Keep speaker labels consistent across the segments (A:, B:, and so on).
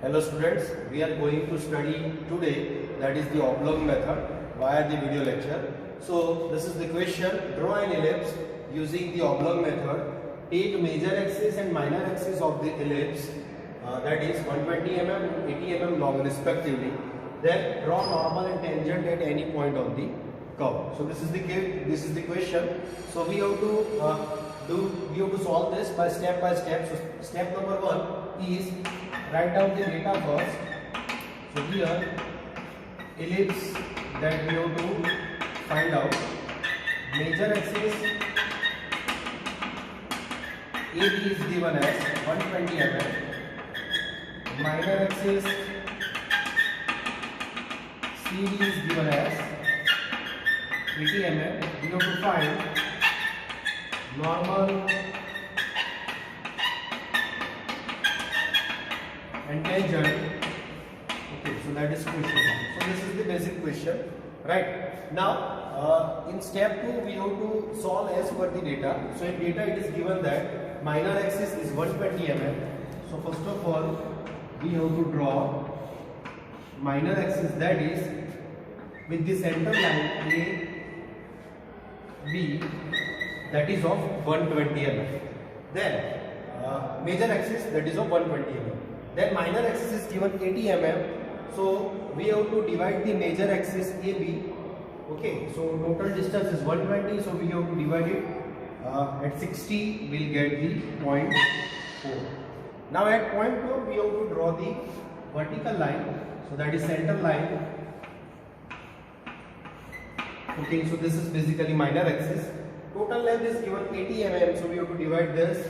A: Hello students, we are going to study today, that is the oblong method via the video lecture. So this is the question: draw an ellipse using the oblong method. Take major axis and minor axis of the ellipse, that is 120 mm and 80 mm long respectively. Then draw normal and tangent at any point on the curve. So this is the question. So we have to solve this by step. So step number 1 is write down the data first. So here ellipse that we have to find out. Major axis AB is given as 120 mm. Minor axis CD is given as 80 mm. We have to find normal and tangent. Okay, so that is question. So this is the basic question, right? Now in step 2 we have to solve as per the data. So in data it is given that minor axis is 120 mm. So first of all we have to draw minor axis, that is with the center line A B, that is of 120 mm. Then major axis, that is of 120 mm. Then minor axis is given 80 mm. So we have to divide the major axis AB. Okay, so total distance is 120. So we have to divide it at 60. We'll get the point 4. Now at point 4 we have to draw the vertical line. So that is center line. Okay, so this is basically minor axis. Total length is given 80 mm. So we have to divide this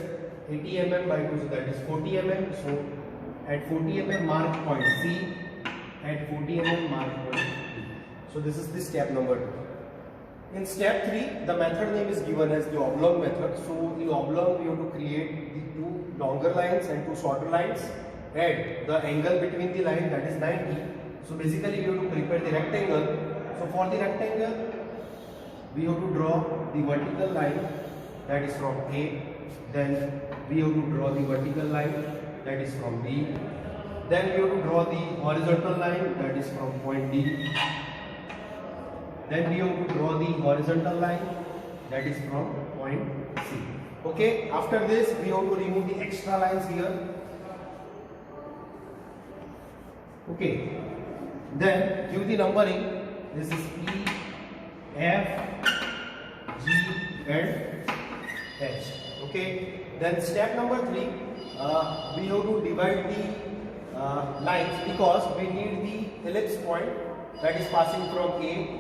A: 80 mm by 2. So that is 40 mm. So at 40 mm mark point C. At 40 mm mark point B. So this is the step number 2. In step 3, the method name is given as the oblong method. So in oblong we have to create the 2 longer lines and 2 shorter lines. Add the angle between the line, that is 90. So basically we have to prepare the rectangle. So for the rectangle we have to draw the vertical line, that is from A. Then we have to draw the vertical line, that is from B. Then we have to draw the horizontal line, that is from point D. Then we have to draw the horizontal line, that is from point C. Okay, after this we have to remove the extra lines here. Okay, then give the numbering. This is E, F, G and H. Okay, then step number 3, we have to divide the lines, because we need the ellipse point that is passing from A,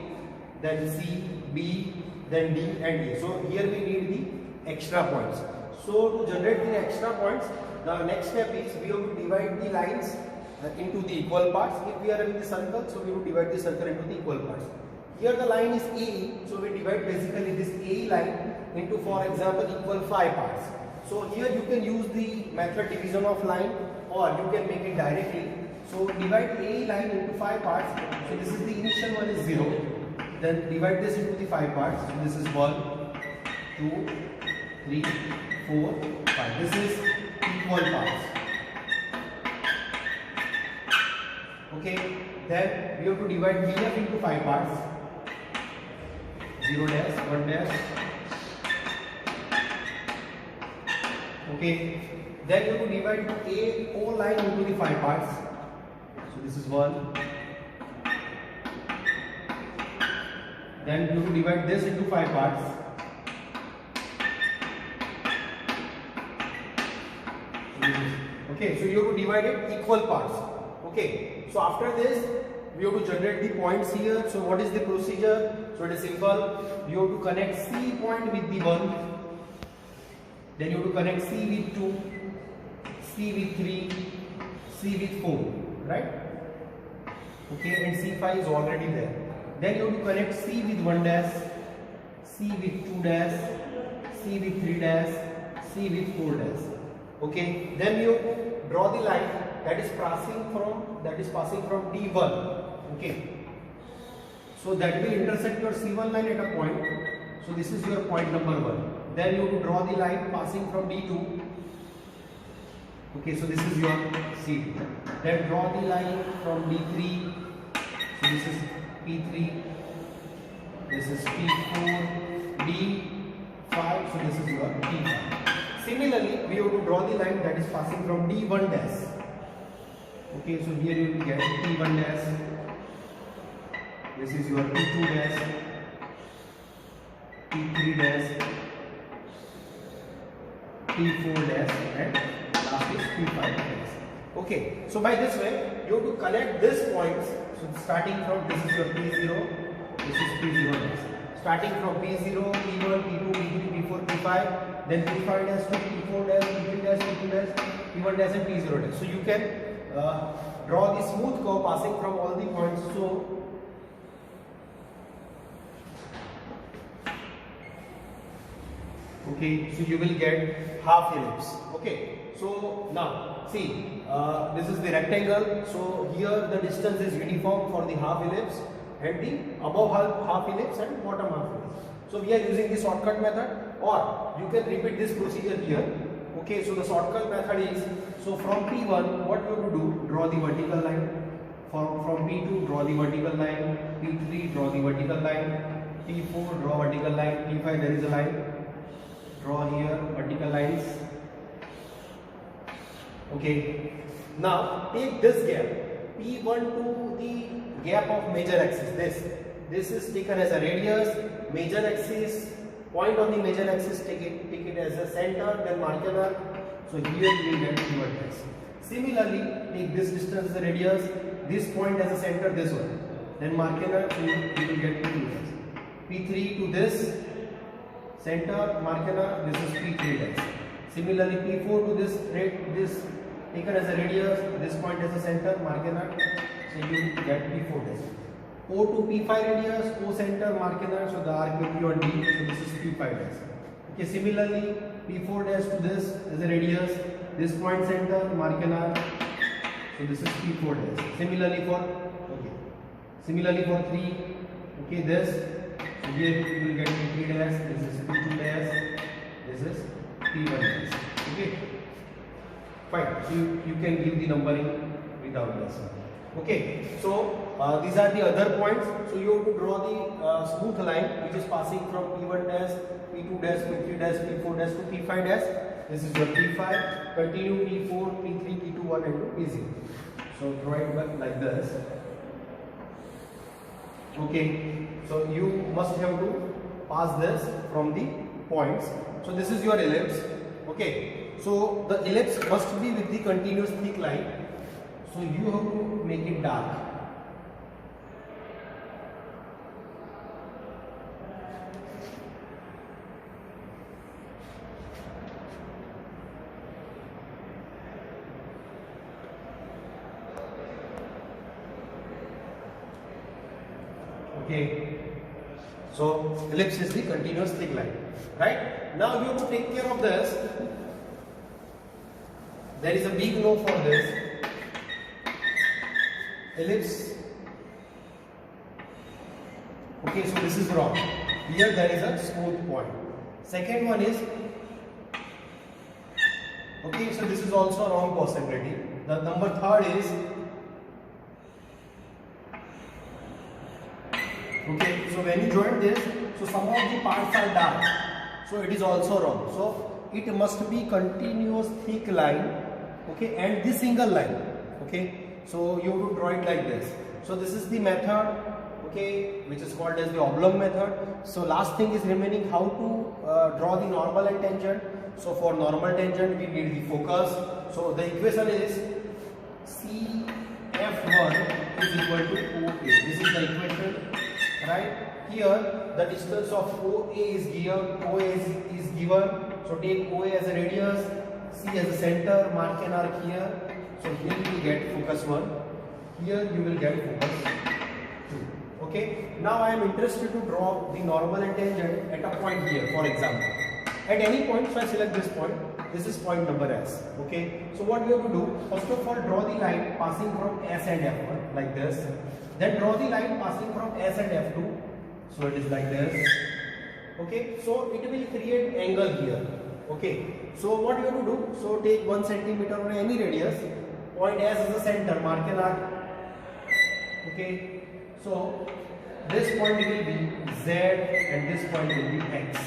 A: then C, B, then D and E. So here we need the extra points. So to generate the extra points, the next step is we have to divide the lines into the equal parts. If we are having the circle, so we will divide the circle into the equal parts. Here the line is AE, so we divide basically this AE line into, for example, equal 5 parts. So here you can use the method division of line, or you can make it directly. So divide AE line into 5 parts. So this is the initial one is 0. Then divide this into the 5 parts. So this is 1, 2, 3, 4, 5. This is equal parts. Okay, then we have to divide BF into 5 parts. 0 dash, 1 dash. Okay, then you have to divide AO line into the 5 parts. So this is 1. Then you have to divide this into 5 parts. Okay, so you have to divide it equal parts. Okay, so after this we have to generate the points here. So what is the procedure? So it is simple. You have to connect C point with the 1. Then you have to connect C with 2, C with 3, C with 4, right? Okay, and C5 is already there. Then you have to connect C with 1 dash, C with 2 dash, C with 3 dash, C with 4 dash. Okay, then you have to draw the line that is passing from D1. Okay, so that will intersect your C1 line at a point. So this is your point number 1. Then you have to draw the line passing from D2 Okay, so this is your C2. Then draw the line from D3. So this is P3. This is P4, D5. So this is your P5. Similarly, we have to draw the line that is passing from D1 dash. Okay, so here you will get P1 dash. This is your P2 dash, P3 dash, P4 dash, and last is P5 dash. Okay, so by this way, you have to connect these points. So starting from this is your P0, this is P0 dash. Starting from P0, P1, P2, P3, P4, P5, then P5 dash to P4 dash, P3 dash, P2 dash, P1 dash, and P0 dash. So you can draw the smooth curve passing from all the points. So okay, so you will get half ellipse. Okay, so now see, this is the rectangle. So here the distance is uniform for the half ellipse and the above half ellipse and bottom half ellipse. So we are using the shortcut method, or you can repeat this procedure here. Okay, so the shortcut method is, so from P1 what you have to do, draw the vertical line. From P2 draw the vertical line, P3 draw the vertical line, P4 draw vertical line, P5 there is a line. Draw here vertical lines. Okay, now take this gap P1 to the gap of major axis. This is taken as a radius. Major axis, point on the major axis, take it as a center, then marker. So here you will get P1 dash. Similarly, take this distance as a radius, this point as a center, this one, then marker. So you will get P2 dash. P3 to this center, marker, this is P3 dash. Similarly, P4 to this taken as a radius, this point as a center, marker, so you get P4 dash. O to P5 radius, O center, marker, so the arc will be on D, so this is P5 dash. Okay, similarly, P4 dash to this as a radius, this point center, marker, so this is P4 dash. Similarly for 3, okay, this, so here you will get P3 dash, this is P2 dash, this is P1 dash. Okay, fine. So you can give the numbering without this. Okay, so these are the other points. So you have to draw the smooth line which is passing from P1 dash, P2 dash, P3 dash, P4 dash to P5 dash. This is your P5. Continue P4, P3, P2, 1 and 2, P0. So draw it like this. Okay, so you must have to pass this from the points. So this is your ellipse. Okay, so the ellipse must be with the continuous thick line. So you have to make it dark. Okay, so ellipse is the continuous thick line, right? Now you have to take care of this. There is a big no for this. Ellipse. Okay, so this is wrong. Here there is a smooth point. Second one is, okay, so this is also a wrong possibility. The number third is, okay, so when you join this, so some of the parts are dark, so it is also wrong. So it must be continuous thick line, okay, and the single line, okay. So you have to draw it like this. So this is the method, okay, which is called as the oblong method. So last thing is remaining, how to draw the normal and tangent. So for normal tangent we need the focus. So the equation is CF1 is equal to OA. This is the equation, right? Here the distance of OA is given. So take OA as a radius, C as a center, mark an arc here. So here you will get focus 1, here you will get focus 2. Okay, now I am interested to draw the normal and tangent at a point here, for example. At any point, so I select this point. This is point number S. Okay, so what you have to do, first of all, draw the line passing from S and F1 like this. Then draw the line passing from S and F2. So it is like this. Okay, so it will create angle here. Okay, so what you have to do? So take 1 centimeter or any radius, point S as a center, mark an arc. Okay, so this point will be Z and this point will be X.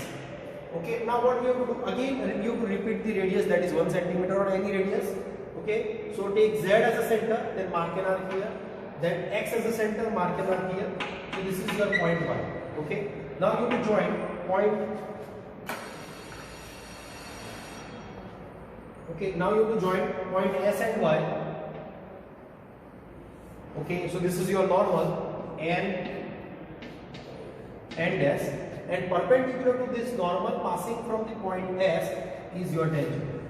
A: Okay, now what you have to do? Again, you have to repeat the radius, that is 1 centimeter or any radius. Okay, so take Z as a center, then mark an arc here. Then X as a center, mark an arc here. So this is your point Y. Okay, now you have to join point. Okay, now you have to join point S and Y. Okay, so this is your normal N and S, and perpendicular to this normal passing from the point S is your tangent.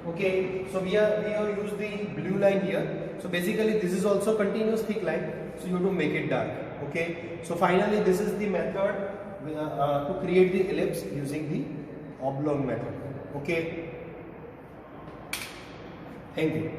A: Okay, so we have used the blue line here. So basically this is also continuous thick line, so you have to make it dark. Okay, so finally this is the method to create the ellipse using the oblong method. Okay, thank you.